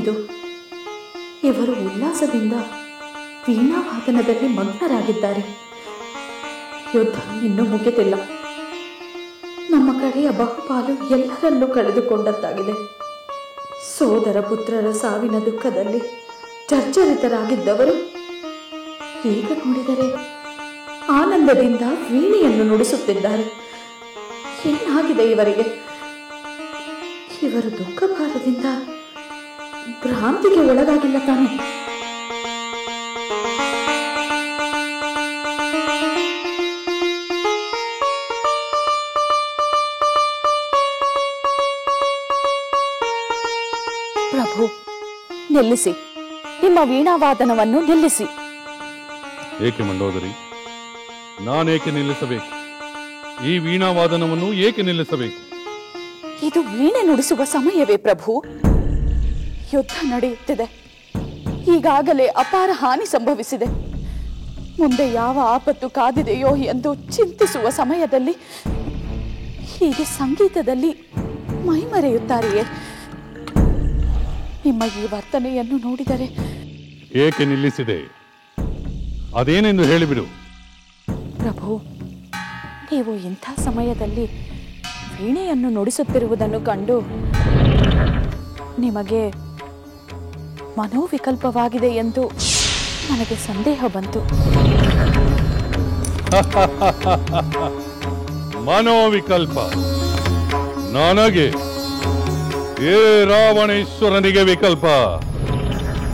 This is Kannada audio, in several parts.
ಇದು? ಇವರು ಉಲ್ಲಾಸದಿಂದ ವೀಣಾವಾದನದಲ್ಲಿ ಮಗ್ನರಾಗಿದ್ದಾರೆ. ಯುದ್ಧ ಇನ್ನೂ ಮುಗಿದಿಲ್ಲ. ನಮ್ಮ ಕಡೆಯ ಬಹುಪಾಲು ಎಲ್ಲರನ್ನೂ ಕಳೆದುಕೊಂಡಂತಾಗಿದೆ. ಸೋದರ ಪುತ್ರರ ಸಾವಿನ ದುಃಖದಲ್ಲಿ ಜರ್ಜರಿತರಾಗಿದ್ದವರು ಈಗ ನೋಡಿದರೆ ಆನಂದದಿಂದ ವೀಣೆಯನ್ನು ನುಡಿಸುತ್ತಿದ್ದಾರೆ. ಏನಾಗಿದೆ ಇವರಿಗೆ? ಇವರು ದುಃಖ ಭಾರದಿಂದ ಭ್ರಾಂತಿಗೆ ಒಳಗಾಗಿಲ್ಲ ತಾನೆ? ಪ್ರಭು, ನಿಲ್ಲಿಸಿ, ನಿಮ್ಮ ವೀಣಾವಾದನವನ್ನು ನಿಲ್ಲಿಸಿ. ಏಕೆ ಮಂಡೋದರಿ? ನಾನೇಕೆ ನಿಲ್ಲಿಸಬೇಕು? ಈ ವೀಣಾವಾದನವನ್ನು ಏಕೆ ನಿಲ್ಲಿಸಬೇಕು? ಇದು ವೀಣೆ ನುಡಿಸುವ ಸಮಯವೇ ಪ್ರಭು. ಯುದ್ಧ ನಡೆಯುತ್ತಿದೆ. ಈಗಾಗಲೇ ಅಪಾರ ಹಾನಿ ಸಂಭವಿಸಿದೆ. ಮುಂದೆ ಯಾವ ಆಪತ್ತು ಕಾದಿದೆಯೋ ಎಂದು ಚಿಂತಿಸುವ ಸಮಯದಲ್ಲಿ ಹೀಗೆ ಸಂಗೀತದಲ್ಲಿ ಮೈಮರೆಯುತ್ತಾರೆಯೇ? ನಿಮ್ಮ ಈ ವರ್ತನೆಯನ್ನು ನೋಡಿದರೆ. ಏಕೆ ನಿಲ್ಲಿಸಿದೆ? ಅದೇನೆಂದು ಹೇಳಿಬಿಡು. ಪ್ರಭು, ನೀವು ಇಂಥ ಸಮಯದಲ್ಲಿ ವೀಣೆಯನ್ನು ನುಡಿಸುತ್ತಿರುವುದನ್ನು ಕಂಡು ನಿಮಗೆ ಮನೋವಿಕಲ್ಪವಾಗಿದೆ ಎಂದು ನನಗೆ ಸಂದೇಹ ಬಂತು. ಮನೋವಿಕಲ್ಪ ನನಗೆ? ಏ ರಾವಣೇಶ್ವರನಿಗೆ ವಿಕಲ್ಪ?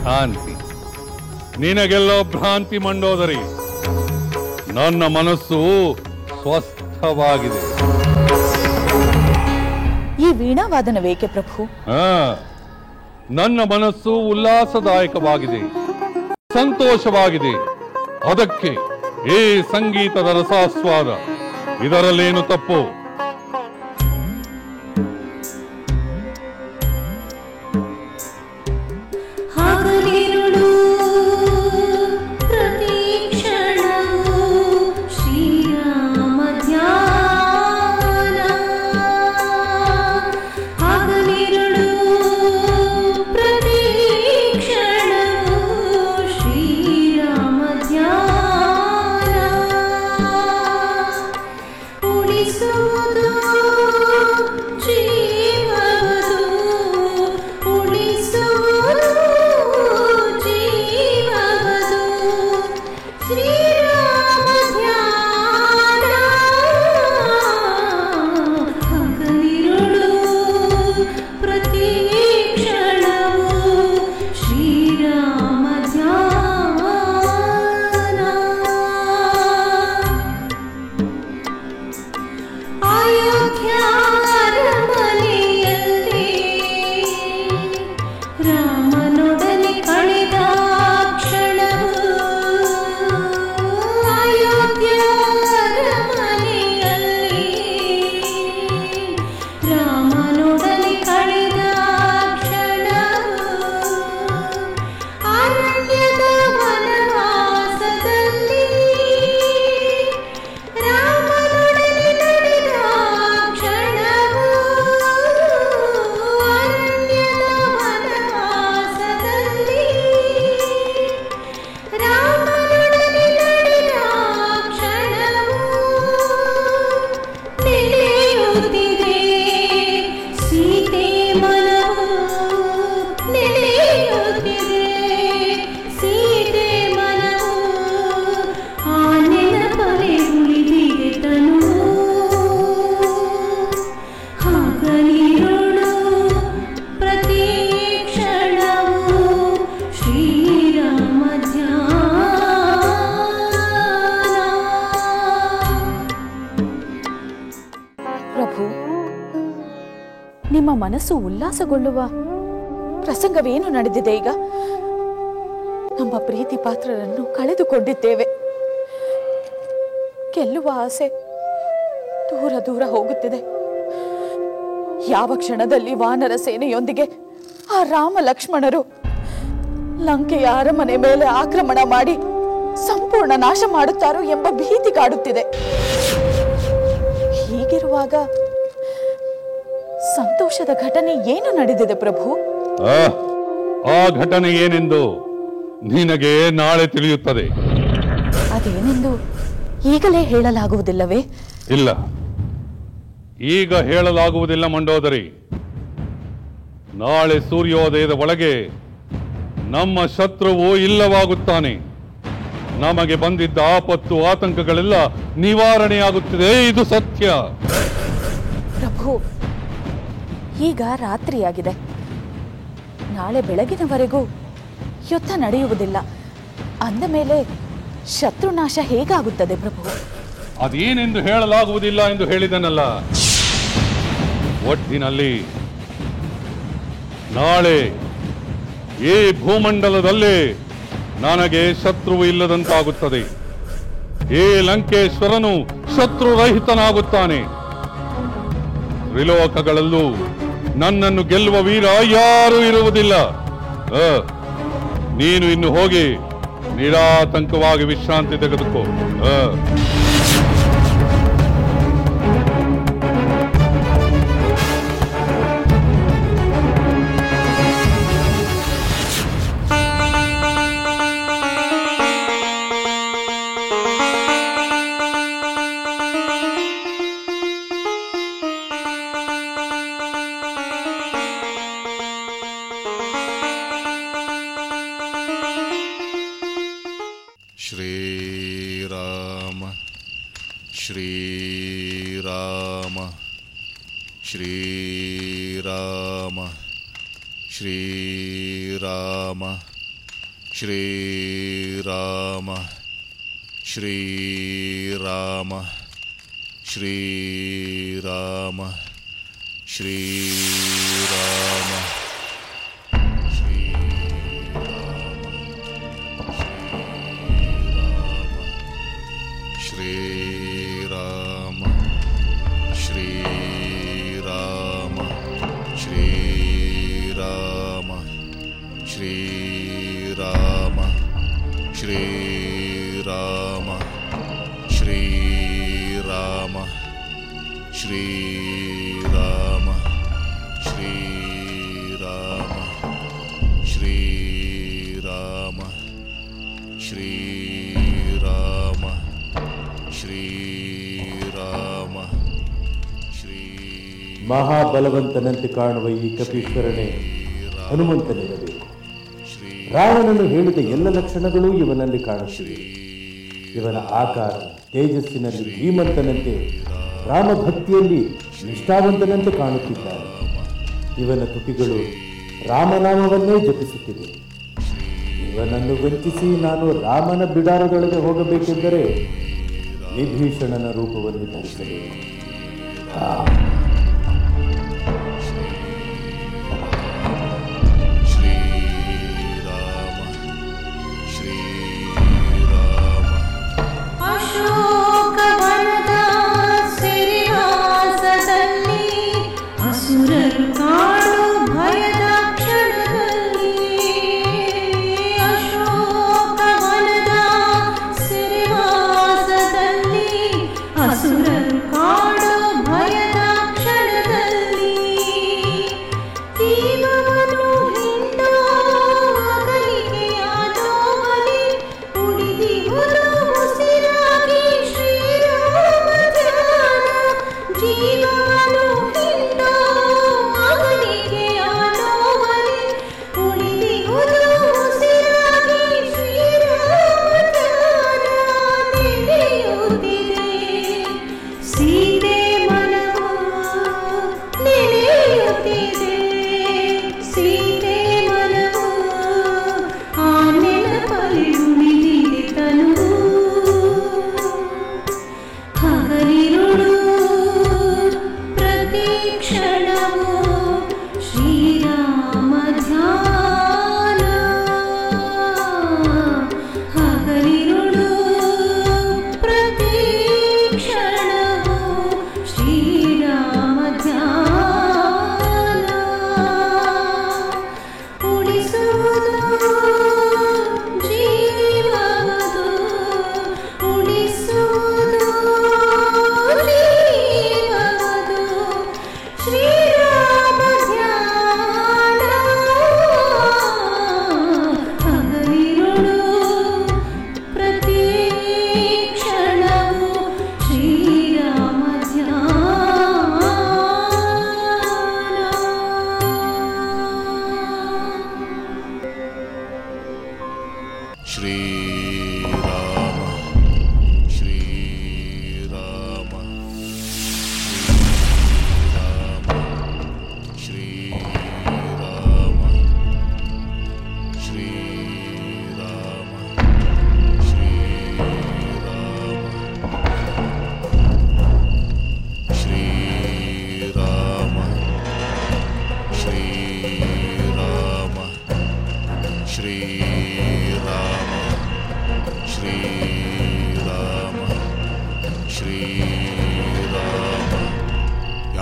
ಭ್ರಾಂತಿ, ನಿನಗೆಲ್ಲ ಭ್ರಾಂತಿ ಮಂಡೋದರಿ. ನನ್ನ ಮನಸ್ಸು ಸ್ವಸ್ಥವಾಗಿದೆ. ಈ ವೀಣಾವಾದನವೇಕೆ ಪ್ರಭು? ನನ್ನ ಮನಸ್ಸು ಉಲ್ಲಾಸದಾಯಕವಾಗಿದೆ, ಸಂತೋಷವಾಗಿದೆ. ಅದಕ್ಕೆ ಈ ಸಂಗೀತದ ರಸಾಸ್ವಾದ. ಇದರಲ್ಲೇನು ತಪ್ಪು? ನಿಮ್ಮ ಮನಸ್ಸು ಉಲ್ಲಾಸಗೊಳ್ಳುವ ಪ್ರಸಂಗವೇನು ನಡೆದಿದೆ ಈಗ? ನಮ್ಮ ಪ್ರೀತಿ ಪಾತ್ರರನ್ನು ಕಳೆದುಕೊಂಡಿದ್ದೇವೆ. ಗೆಲ್ಲುವ ಆಸೆ ದೂರ ದೂರ ಹೋಗುತ್ತಿದೆ. ಯಾವ ಕ್ಷಣದಲ್ಲಿ ವಾನರ ಸೇನೆಯೊಂದಿಗೆ ಆ ರಾಮ ಲಕ್ಷ್ಮಣರು ಲಂಕೆಯ ಅರಮನೆ ಮೇಲೆ ಆಕ್ರಮಣ ಮಾಡಿ ಸಂಪೂರ್ಣ ನಾಶ ಮಾಡುತ್ತಾರೋ ಎಂಬ ಭೀತಿ ಕಾಡುತ್ತಿದೆ. ಹೀಗಿರುವಾಗ ಸಂತೋಷದ ಘಟನೆ ಏನು ನಡೆದಿದೆ ಪ್ರಭು? ಆ ಘಟನೆ ಏನೆಂದು ನಿನಗೆ ನಾಳೆ ತಿಳಿಯುತ್ತದೆ. ಅದೇನೆಂದು ಈಗಲೇ ಹೇಳಲಾಗುವುದಿಲ್ಲವೇ? ಇಲ್ಲ, ಈಗ ಹೇಳಲಾಗುವುದಿಲ್ಲ ಮಂಡೋದರಿ. ನಾಳೆ ಸೂರ್ಯೋದಯದ ಒಳಗೆ ನಮ್ಮ ಶತ್ರುವು ಇಲ್ಲವಾಗುತ್ತಾನೆ. ನಮಗೆ ಬಂದಿದ್ದ ಆಪತ್ತು ಆತಂಕಗಳೆಲ್ಲ ನಿವಾರಣೆಯಾಗುತ್ತಿದೆ. ಇದು ಸತ್ಯ. ಪ್ರಭು, ಈಗ ರಾತ್ರಿಯಾಗಿದೆ. ನಾಳೆ ಬೆಳಗಿನವರೆಗೂ ಯುದ್ಧ ನಡೆಯುವುದಿಲ್ಲ. ಅಂದ ಮೇಲೆ ಶತ್ರುನಾಶ ಹೇಗಾಗುತ್ತದೆ ಪ್ರಭು? ಅದೇನೆಂದು ಹೇಳಲಾಗುವುದಿಲ್ಲ ಎಂದು ಹೇಳಿದನಲ್ಲ. ಒಟ್ಟಿನಲ್ಲಿ ನಾಳೆ ಈ ಭೂಮಂಡಲದಲ್ಲಿ ನನಗೆ ಶತ್ರುವು ಇಲ್ಲದಂತಾಗುತ್ತದೆ. ಈ ಲಂಕೇಶ್ವರನು ಶತ್ರುರಹಿತನಾಗುತ್ತಾನೆ. ತ್ರಿಲೋಕಗಳಲ್ಲೂ ನನ್ನನ್ನು ಗೆಲ್ಲುವ ವೀರ ಯಾರೂ ಇರುವುದಿಲ್ಲ. ನೀನು ಇನ್ನು ಹೋಗಿ ನಿರಾತಂಕವಾಗಿ ವಿಶ್ರಾಂತಿ ತೆಗೆದುಕೋ. श्रीराम श्रीराम श्रीराम श्रीराम श्रीराम श्रीराम श्रीराम श्रीराम श्रीराम श्रीराम श्रीराम श्रीराम श्रीराम श्रीराम श्रीराम श्रीराम श्रीराम श्रीराम ಶ್ರೀರಾಮ ಮಹಾಬಲವಂತನಂತೆ ಕಾಣುವ ಈ ಕಪೀಶ್ವರನೇ ಹನುಮಂತನಿರಬೇಕು. ರಾವಣನು ಹೇಳಿದ ಎಲ್ಲ ಲಕ್ಷಣಗಳೂ ಇವನಲ್ಲಿ ಕಾಣುತ್ತಿವೆ. ಇವನ ಆಕಾರ ತೇಜಸ್ಸಿನಲ್ಲಿ ಧೀಮಂತನಂತೆ, ರಾಮಭಕ್ತಿಯಲ್ಲಿ ನಿಷ್ಠಾವಂತನಂತೆ ಕಾಣುತ್ತಿದ್ದಾನೆ. ಇವನ ತುಟಿಗಳು ರಾಮನಾಮವನ್ನೇ ಜಪಿಸುತ್ತಿದೆ. ಇವನನ್ನು ವಂಚಿಸಿ ನಾನು ರಾಮನ ಬಿಡಾರದೊಳಗೆ ಹೋಗಬೇಕೆಂದರೆ ವಿಭೀಷಣನ ರೂಪವನ್ನು ಧರಿಸಬೇಕು. ಅಶೋಕವನದ ಸಿರಿವಾಸದಲ್ಲಿ ಅಸುರರು ಕಾಡು ಭಯದ ಕ್ಷಣದಲ್ಲಿ, ಅಶೋಕವನದ ಸಿರಿವಾಸದಲ್ಲಿ ಅಸುರರು ಕಾಡು ಭಯದ ಕ್ಷಣದಲ್ಲಿ, ಜೀವವನ್ನು ಹಿಂಡೋ ಅಗಲಿಕೆಯಾದೋ ಬಲಿ ಉಳಿದಿಹುದು ಉಸಿರಾಗಿ ಶ್ರೀರಾಮ ಧ್ಯಾನ. ಜೀವವನ್ನು ಹಿಂಡೋ ಅಗಲಿಕೆಯಾದೋ ಬಲಿ ಉಳಿದಿಹುದು ಉಸಿರಾಗಿ ಶ್ರೀರಾಮ ಧ್ಯಾನ. ನೆನೆಯುತ್ತಿದೆ ಸೀತೆ ಮನವು, ನೆನೆಯುತ್ತಿದೆ ಸೀತೆ ಮನವು, ಆ ನೆನಪಲ್ಲಿ ಉಳಿದಿದೆ ತನು. ಹಗಲಿರುಳು ಪ್ರತಿ ಕ್ಷಣವು ಶ್ರೀರಾಮ ಧ್ಯಾನ. ಹಗಲಿರುಳು ಪ್ರತಿ ಕ್ಷಣವು ಶ್ರೀರಾಮ ಧ್ಯಾನ. ಉಳಿಸುವುದು ಜೀವವದು, ಉಳಿಸುವುದು ಜೀವವದು.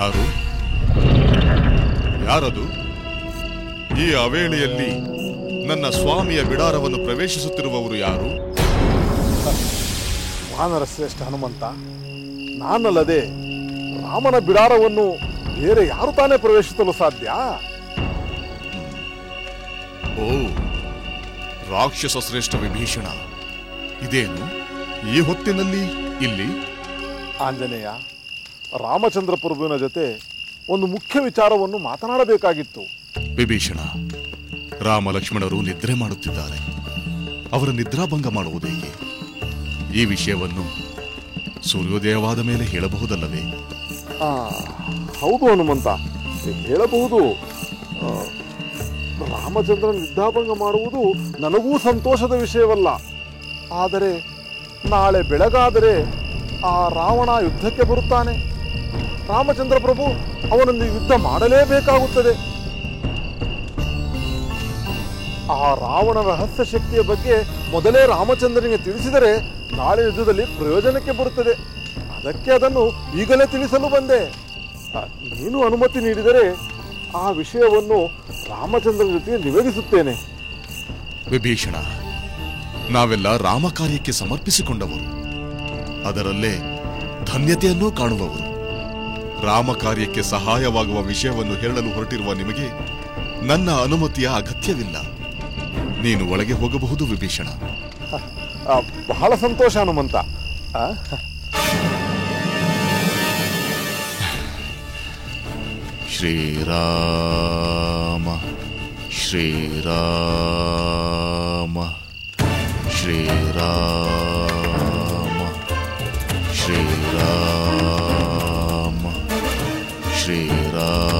ಯಾರು? ಯಾರದು? ಈ ಅವೇಳೆಯಲ್ಲಿ ನನ್ನ ಸ್ವಾಮಿಯ ಬಿಡಾರವನ್ನು ಪ್ರವೇಶಿಸುತ್ತಿರುವವರು ಯಾರು? ವಾನರ ಶ್ರೇಷ್ಠ ಹನುಮಂತ, ನಾನಲ್ಲದೆ ರಾಮನ ಬಿಡಾರವನ್ನು ಬೇರೆ ಯಾರು ತಾನೇ ಪ್ರವೇಶಿಸಲು ಸಾಧ್ಯ? ಓ, ರಾಕ್ಷಸ ಶ್ರೇಷ್ಠ ವಿಭೀಷಣ, ಇದೇನು ಈ ಹೊತ್ತಿನಲ್ಲಿ ಇಲ್ಲಿ? ಆಂಜನೇಯ, ರಾಮಚಂದ್ರ ಪ್ರಭುವಿನ ಜೊತೆ ಒಂದು ಮುಖ್ಯ ವಿಚಾರವನ್ನು ಮಾತನಾಡಬೇಕಾಗಿತ್ತು. ವಿಭೀಷಣ, ರಾಮ ಲಕ್ಷ್ಮಣರು ನಿದ್ರೆ ಮಾಡುತ್ತಿದ್ದಾರೆ. ಅವರ ನಿದ್ರಾಭಂಗ ಮಾಡುವುದೇಕೆ? ಈ ವಿಷಯವನ್ನು ಸೂರ್ಯೋದಯವಾದ ಮೇಲೆ ಹೇಳಬಹುದಲ್ಲವೇ? ಹೌದು ಹನುಮಂತ, ಹೇಳಬಹುದು. ರಾಮಚಂದ್ರ ನಿದ್ರಾಭಂಗ ಮಾಡುವುದು ನನಗೂ ಸಂತೋಷದ ವಿಷಯವಲ್ಲ. ಆದರೆ ನಾಳೆ ಬೆಳಗಾದರೆ ಆ ರಾವಣ ಯುದ್ಧಕ್ಕೆ ಬರುತ್ತಾನೆ. ರಾಮಚಂದ್ರ ಪ್ರಭು ಅವನನ್ನು ಯುದ್ಧ ಮಾಡಲೇಬೇಕಾಗುತ್ತದೆ. ಆ ರಾವಣ ರಹಸ್ಯ ಶಕ್ತಿಯ ಬಗ್ಗೆ ಮೊದಲೇ ರಾಮಚಂದ್ರನಿಗೆ ತಿಳಿಸಿದರೆ ನಾಳೆ ಯುದ್ಧದಲ್ಲಿ ಪ್ರಯೋಜನಕ್ಕೆ ಬರುತ್ತದೆ. ಅದಕ್ಕೆ ಅದನ್ನು ಈಗಲೇ ತಿಳಿಸಲು ಬಂದೆ. ನೀನು ಅನುಮತಿ ನೀಡಿದರೆ ಆ ವಿಷಯವನ್ನು ರಾಮಚಂದ್ರನ ಜೊತೆಗೆ ನಿವೇದಿಸುತ್ತೇನೆ. ವಿಭೀಷಣ, ನಾವೆಲ್ಲ ರಾಮ ಕಾರ್ಯಕ್ಕೆ ಸಮರ್ಪಿಸಿಕೊಂಡವರು, ಅದರಲ್ಲೇ ಧನ್ಯತೆಯನ್ನೂ ಕಾಣುವವರು. ರಾಮ ಕಾರ್ಯಕ್ಕೆ ಸಹಾಯವಾಗುವ ವಿಷಯವನ್ನು ಹೇಳಲು ಹೊರಟಿರುವ ನಿಮಗೆ ನನ್ನ ಅನುಮತಿಯ ಅಗತ್ಯವಿಲ್ಲ. ನೀನು ಒಳಗೆ ಹೋಗಬಹುದು ವಿಭೀಷಣ. ಬಹಳ ಸಂತೋಷ ಹನುಮಂತ. ಶ್ರೀರಾಮ ಶ್ರೀರಾಮ ಶ್ರೀರಾಮ ಶ್ರೀರಾಮ ಶ್ರೀರಾಮ.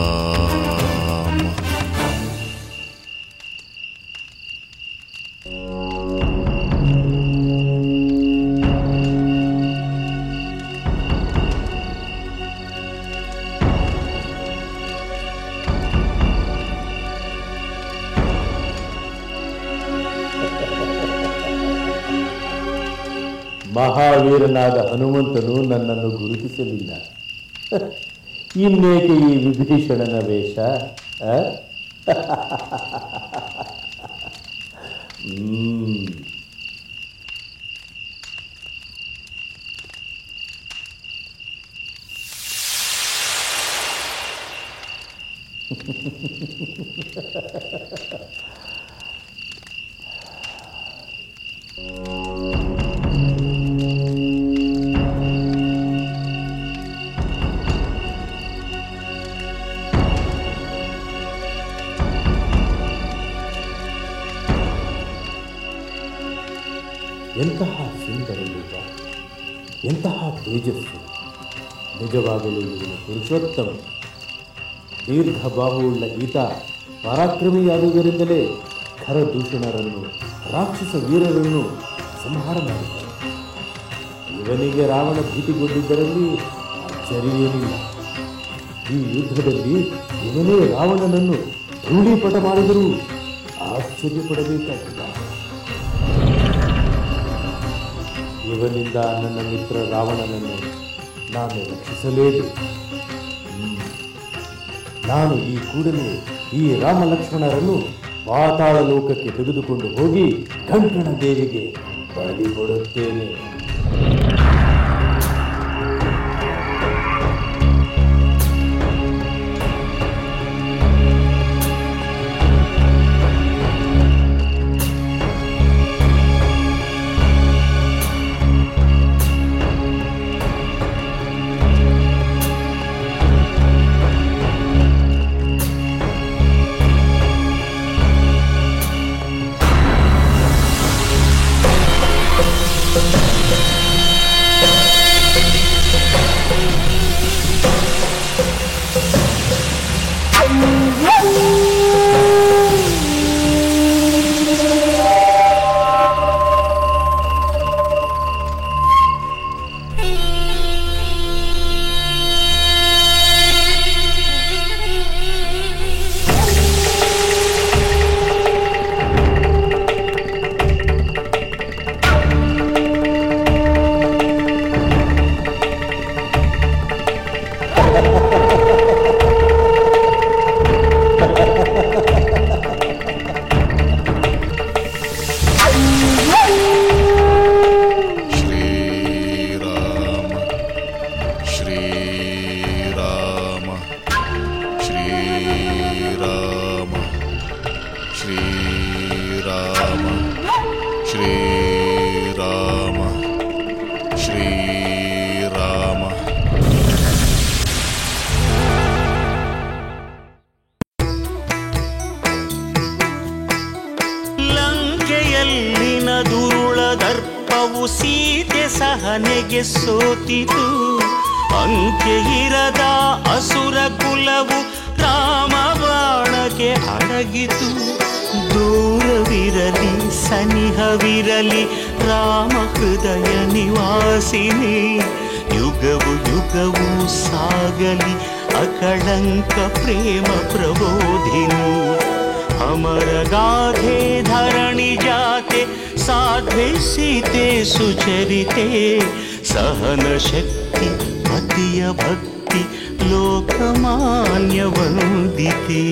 ಮಹಾವೀರನಾದ ಹನುಮಂತನು ನನ್ನನ್ನು ಗುರುತಿಸಲಿಲ್ಲ. ಇನ್ನೇಕೆ ಈ ವಿಭೀಷಣನ ವೇಷ? ಎಂತಹ ಸುಂದರ ಯುಗ, ಎಂತಹ ತೇಜಸ್ಸು! ನಿಜವಾಗಲೂ ಇವನು ಪುರುಷೋತ್ತಮ. ದೀರ್ಘ ಬಾಹುವುಳ್ಳ ಈತ ಪರಾಕ್ರಮಿಯಾದುದರಿಂದಲೇ ಖರದೂಷಣರನ್ನು, ರಾಕ್ಷಸ ವೀರರನ್ನು ಸಂಹಾರ ಮಾಡಿದ್ದಾನೆ. ಇವನಿಗೆ ರಾವಣ ಭೀತಿಗೊಂಡಿದ್ದರಲ್ಲಿ ಆಶ್ಚರ್ಯವೇನಿಲ್ಲ. ಈ ಯುದ್ಧದಲ್ಲಿ ಇವನೇ ರಾವಣನನ್ನು ಧೂಳೀಪಟ ಮಾಡಿದರೂ ಆಶ್ಚರ್ಯಪಡಬೇಕಾಗಿಲ್ಲ. ಇವನಿಂದ ನನ್ನ ಮಿತ್ರ ರಾವಣನನ್ನು ನಾನು ರಕ್ಷಿಸಲೇಬೇಕು. ನಾನು ಈ ಕೂಡಲೇ ಈ ರಾಮ ಲಕ್ಷ್ಮಣರನ್ನು ಪಾತಾಳ ಲೋಕಕ್ಕೆ ತೆಗೆದುಕೊಂಡು ಹೋಗಿ ಕಂಕಣ ದೇವಿಗೆ ಬಲಿ ಕೊಡುತ್ತೇನೆ. ಶ್ರೀರಾಮ ಶ್ರೀರಾಮ ಶ್ರೀರಾಮ ಶ್ರೀರಾಮ ಶ್ರೀರಾಮ. ಲಂಕೆಯಲ್ಲಿನ ದುರುಳ ದರ್ಪವು ಸೀತೆ ಸಹನೆಗೆ ಸೋತಿತು. ಅಂಕೆ ಇರದ ಅಸುರ ಕುಲವು ರಾಮ ಬಾಣಕ್ಕೆ ಅಡಗಿತು. ದೂರವಿರಲಿ ಸನಿಹವಿರಲಿ ರಾಮ ಹೃದಯ ನಿವಾಸಿನಿ. ಯುಗವು ಯುಗವು ಸಾಗಲಿ ಅಕಳಂಕ ಪ್ರೇಮ ಪ್ರಬೋಧಿನಿ. ಅಮರ ಗಾಧೆ ಧರಣಿ ಜಾತೆ ಸಾಧ್ವೆ ಸೀತೆ ಸುಚರಿತೆ. ಸಹನ ಶಕ್ತಿ ಪತಿಯ ಭಕ್ತಿ ಲೋಕಮಾನ್ಯ ವಂದಿತೆ.